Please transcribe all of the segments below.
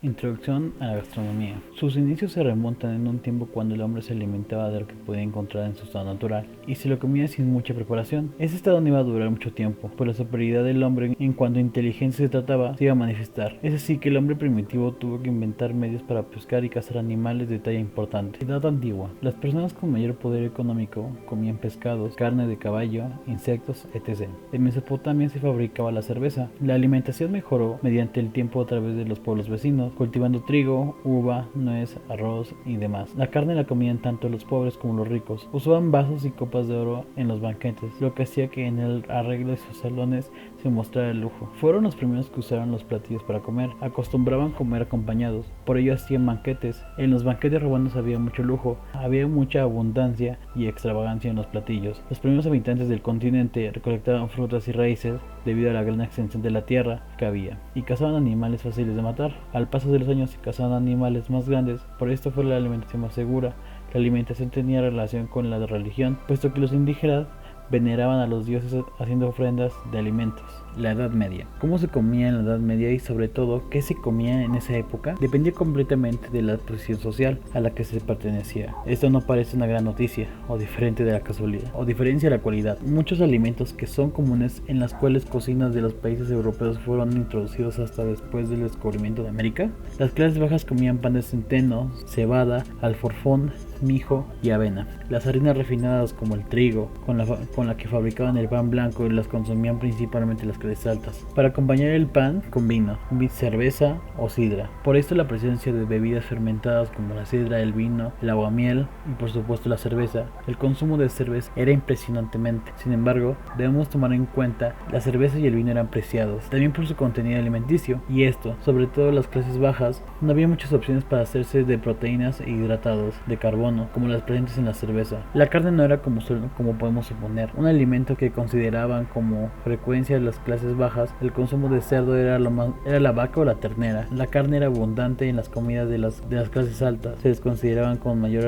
Introducción a la gastronomía. Sus inicios se remontan en un tiempo cuando el hombre se alimentaba de lo que podía encontrar en su estado natural y se lo comía sin mucha preparación. Ese estado no iba a durar mucho tiempo, pues la superioridad del hombre en cuanto a inteligencia se trataba se iba a manifestar. Es así que el hombre primitivo tuvo que inventar medios para pescar y cazar animales de talla importante. Edad antigua. Las personas con mayor poder económico comían pescados, carne de caballo, insectos, etc. En Mesopotamia se fabricaba la cerveza. La alimentación mejoró mediante el tiempo a través de los pueblos vecinos, cultivando trigo, uva, nuez, arroz y demás. La carne la comían tanto los pobres como los ricos. Usaban vasos y copas de oro en los banquetes, lo que hacía que en el arreglo de sus salones se mostrara el lujo. Fueron los primeros que usaron los platillos para comer. Acostumbraban comer acompañados, por ello hacían banquetes. En los banquetes romanos había mucho lujo, había mucha abundancia y extravagancia en los platillos. Los primeros habitantes del continente recolectaban frutas y raíces debido a la gran extensión de la tierra que había, y cazaban animales fáciles de matar. Al paso de los años se cazaban animales más grandes, por esto fue la alimentación más segura. La alimentación tenía relación con la religión, puesto que los indígenas veneraban a los dioses haciendo ofrendas de alimentos. La Edad Media. ¿Cómo se comía en la Edad Media y sobre todo qué se comía en esa época? Dependía completamente de la posición social a la que se pertenecía. Esto no parece una gran noticia o diferente de la casualidad o diferencia la cualidad. Muchos alimentos que son comunes en las cuales cocinas de los países europeos fueron introducidos hasta después del descubrimiento de América. Las clases bajas comían pan de centeno, cebada, alforfón, mijo y avena. Las harinas refinadas como el trigo, con la que fabricaban el pan blanco, las consumían principalmente las clases altas. Para acompañar el pan con vino, cerveza o sidra. Por esto la presencia de bebidas fermentadas como la sidra, el vino, el aguamiel y por supuesto la cerveza. El consumo de cerveza era impresionantemente. Sin embargo, debemos tomar en cuenta la cerveza y el vino eran preciados, también por su contenido alimenticio, y esto, sobre todo las clases bajas, no había muchas opciones para hacerse de proteínas e hidratados de carbono como las presentes en la cerveza. La carne no era como podemos suponer, un alimento que consideraban como frecuencia las clases bajas. El consumo de cerdo era la vaca o la ternera. La carne era abundante en las comidas de las clases altas. Se les consideraban con mayor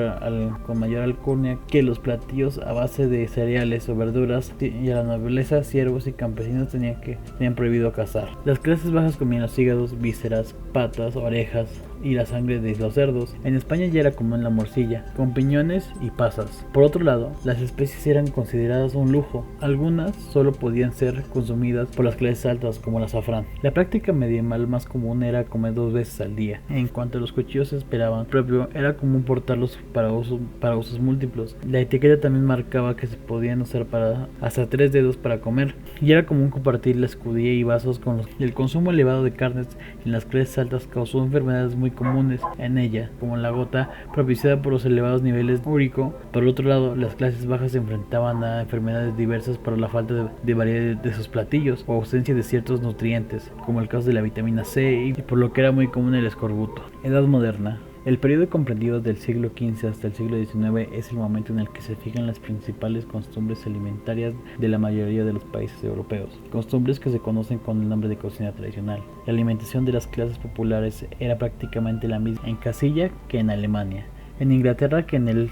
alcurnia que los platillos a base de cereales o verduras, y a la nobleza, siervos y campesinos tenían prohibido cazar. Las clases bajas comían los hígados, vísceras, patas, orejas y la sangre de los cerdos. En España ya era común la morcilla, con piñones y pasas. Por otro lado, las especies eran consideradas un lujo. Algunas solo podían ser consumidas por las clases altas, como el azafrán. La práctica medieval más común era comer 2 veces al día. En cuanto a los cuchillos se esperaban propio, era común portarlos para usos múltiples. La etiqueta también marcaba que se podían usar para hasta 3 dedos para comer, y era común compartir la escudilla y vasos con los. El consumo elevado de carnes en las clases altas causó enfermedades muy comunes en ella, como la gota, propiciada por los elevados niveles úrico. Por otro lado, las clases bajas se enfrentaban a enfermedades diversas por la falta de variedad de sus platillos o ausencia de ciertos nutrientes, como el caso de la vitamina C, y por lo que era muy común el escorbuto. Edad moderna. El periodo comprendido del siglo XV hasta el siglo XIX es el momento en el que se fijan las principales costumbres alimentarias de la mayoría de los países europeos, costumbres que se conocen con el nombre de cocina tradicional. La alimentación de las clases populares era prácticamente la misma en Castilla que en Alemania. En Inglaterra que en el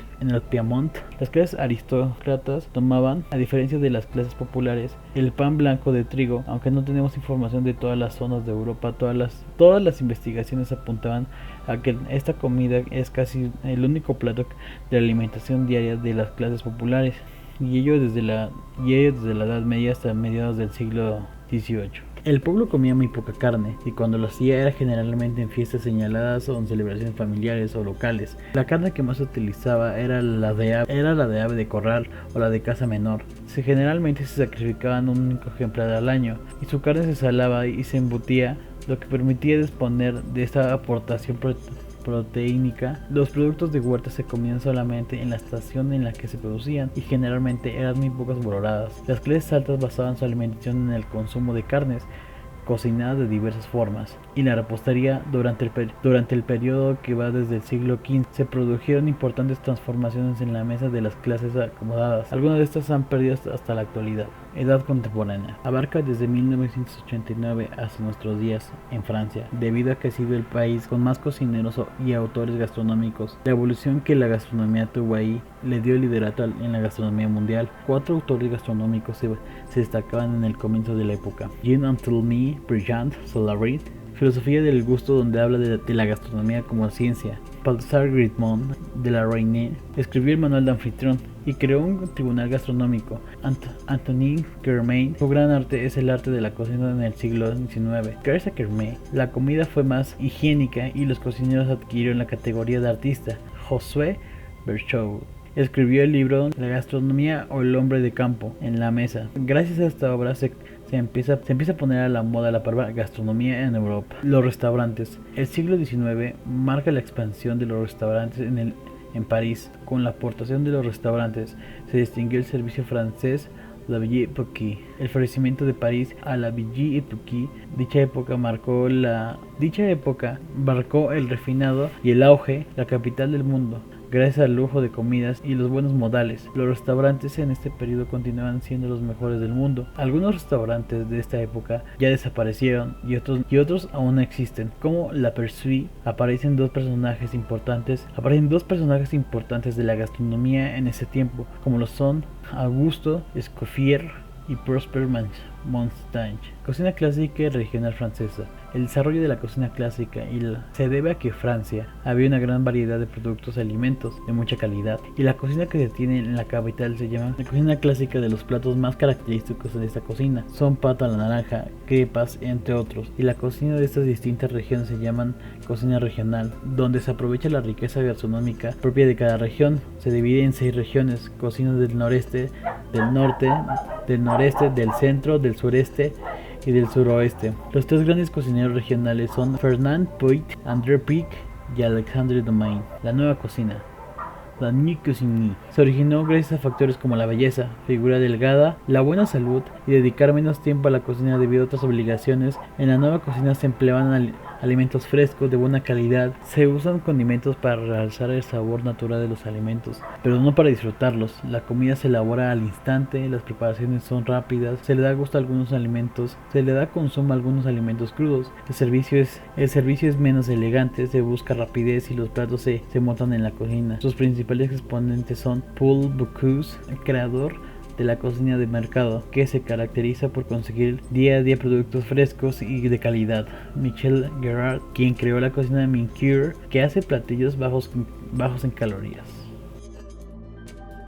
Piamonte, las clases aristócratas tomaban, a diferencia de las clases populares, el pan blanco de trigo. Aunque no tenemos información de todas las zonas de Europa, todas las investigaciones apuntaban a que esta comida es casi el único plato de alimentación diaria de las clases populares, y ello desde la Edad Media hasta mediados del siglo XVIII. El pueblo comía muy poca carne, y cuando lo hacía era generalmente en fiestas señaladas o en celebraciones familiares o locales. La carne que más se utilizaba era la de ave de corral o la de caza menor. Generalmente se sacrificaban un único ejemplar al año, y su carne se salaba y se embutía, lo que permitía disponer de esta aportación proteínica. Los productos de huerta se comían solamente en la estación en la que se producían, y generalmente eran muy pocas valoradas. Las clases altas basaban su alimentación en el consumo de carnes cocinadas de diversas formas. Y la repostería. Durante el periodo que va desde el siglo XV se produjeron importantes transformaciones en la mesa de las clases acomodadas. Algunas de estas han perdido hasta la actualidad. Edad contemporánea. Abarca desde 1989 hasta nuestros días en Francia, debido a que ha sido el país con más cocineros y autores gastronómicos. La evolución que la gastronomía tuvo ahí le dio liderato en la gastronomía mundial. 4 autores gastronómicos se destacaban en el comienzo de la época: Jean Antoine Briand Solarit, Filosofía del gusto, donde habla de la gastronomía como ciencia. Balthasar Grimond de la Reynie escribió el manual de anfitrión y creó un tribunal gastronómico. Antoine Germain, su gran arte es el arte de la cocina en el siglo XIX. Gracias a Germain, la comida fue más higiénica y los cocineros adquirieron la categoría de artista. Josué Berchot escribió el libro La gastronomía o el hombre de campo en la mesa. Gracias a esta obra se empieza a poner a la moda la palabra gastronomía en Europa. Los restaurantes. El siglo XIX marca la expansión de los restaurantes en París. Con la aportación de los restaurantes se distinguió el servicio francés La Belle Époque, el florecimiento de París a la Belle Époque. Dicha época marcó el refinado y el auge, la capital del mundo. Gracias al lujo de comidas y los buenos modales, los restaurantes en este periodo continuaban siendo los mejores del mundo. Algunos restaurantes de esta época ya desaparecieron y otros aún existen, como La Persuis. Aparecen dos personajes importantes de la gastronomía en ese tiempo, como lo son Auguste Escoffier y Prosper Montagne. Cocina clásica y regional francesa. El desarrollo de la cocina clásica se debe a que Francia había una gran variedad de productos y alimentos de mucha calidad, y la cocina que se tiene en la capital se llama la cocina clásica. De los platos más característicos de esta cocina son pata a la naranja, crepas, entre otros, y la cocina de estas distintas regiones se llaman cocina regional, donde se aprovecha la riqueza gastronómica propia de cada región. Se divide en 6 regiones: cocina del noreste, del norte, del noreste, del centro, del sureste y del suroeste. Los 3 grandes cocineros regionales son Fernand Poit, André Pic y Alexandre Domain. La nueva cocina. La Nouvelle Cuisine se originó gracias a factores como la belleza, figura delgada, la buena salud y dedicar menos tiempo a la cocina debido a otras obligaciones. En la nueva cocina se empleaban alimentos frescos de buena calidad, se usan condimentos para realzar el sabor natural de los alimentos, pero no para disfrutarlos. La comida se elabora al instante, las preparaciones son rápidas, se le da gusto a algunos alimentos, se le da consumo a algunos alimentos crudos. El servicio es menos elegante, se busca rapidez y los platos se montan en la cocina. Sus principales exponentes son Paul Bocuse, el creador de la cocina de mercado, que se caracteriza por conseguir día a día productos frescos y de calidad. Michel Gerard, quien creó la cocina de Mineur, que hace platillos bajos en calorías.